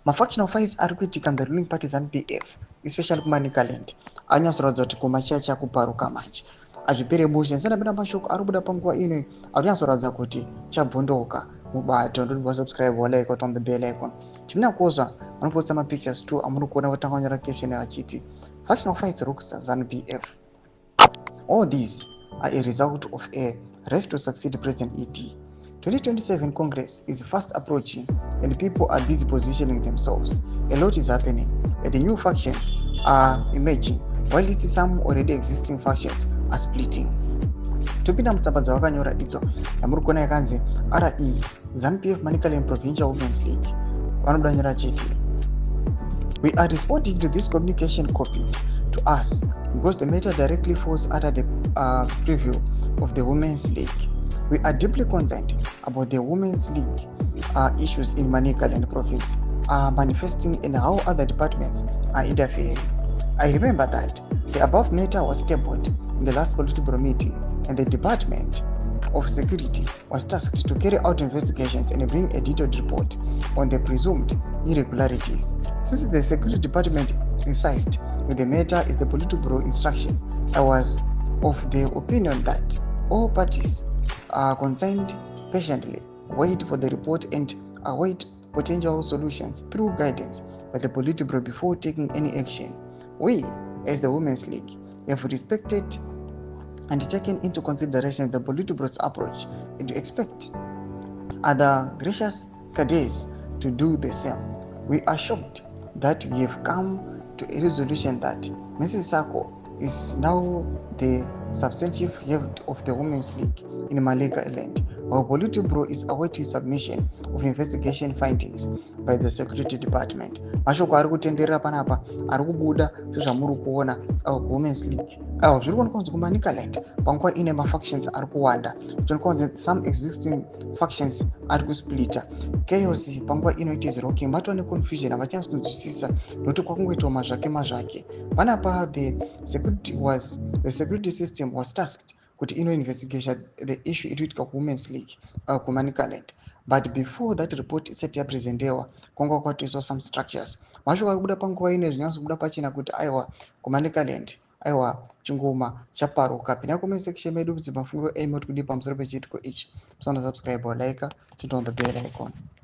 Mafactional fights ari kuitika the ruling party ZANU-PF, especially kuManicaland, anyatsoratidza kuti kumachecha kuparuka manje. Azvipere bushe nsanapinda mashoko ari kubuda panguva ino anyatsoratidza kuti chabhondoka mubato. Ndoti subscribe like on the bell icon. Timinakozva vanoposta mapictures too amuri kuona vatanga kunyora caption vachiti factional fights rooks ZANU-PF. All these are a result of a race to succeed President ET. 2027 Congress is fast approaching and people are busy positioning themselves. A lot is happening and the new factions are emerging while some already existing factions are splitting. Topinda mutsamba dzavakanyora idzo yamuri kuona yakanzi RE ZANU-PF Manicaland Provincial Women's League vanodanyira chete. We are responding to this communication copied to us because the matter directly falls under the preview of the Women's League. We are deeply concerned about the Women's League issues in Manicaland province are manifesting and how other departments are interfering. I remember that the above matter was tabled in the last political meeting and the Department of Security was tasked to carry out investigations and bring a detailed report on the presumed irregularities. Since the Security Department incised with the matter is the Politburo instruction, I was of the opinion that all parties are concerned patiently wait for the report and await potential solutions through guidance by the Politburo before taking any action. We, as the Women's League, have respected and taken into consideration the Politburo's approach and to expect other gracious cadets to do the same. We are shocked that we have come to a resolution that Mrs. Sako is now the substantive head of the Women's League in Manicaland, while Politburo is awaiting submission of investigation findings by the Security Department. Mashoko ari kutenderera panapa ari kubuda sezvamuri kuona Women's League zviri kuonekwa kuManicaland panguva ine mafactions ari kuwanda. Tinoona some existing factions ari kusplita. Chaos panguva ino it is rocking. Matwa neconfusion havachanasi kunzwisisa nokuti kwakungoitwa mazvake. Panapa the security system was tasked kuti investigation the issue iri kuitika kuWomen's League kuManicaland. But before that report isati yapresentewa kwanga kwatoiswa some structures. Mashoko ari kubuda panguva ino zvinyazobuda pachena kuti aiwa kuManicaland aiwa chingoma chaparuka. Pinda comment section medu kuti mafungiro emi kuti kudi pamusoro pechiitiko ichi. Musana subscribe or like, turn on the bell icon.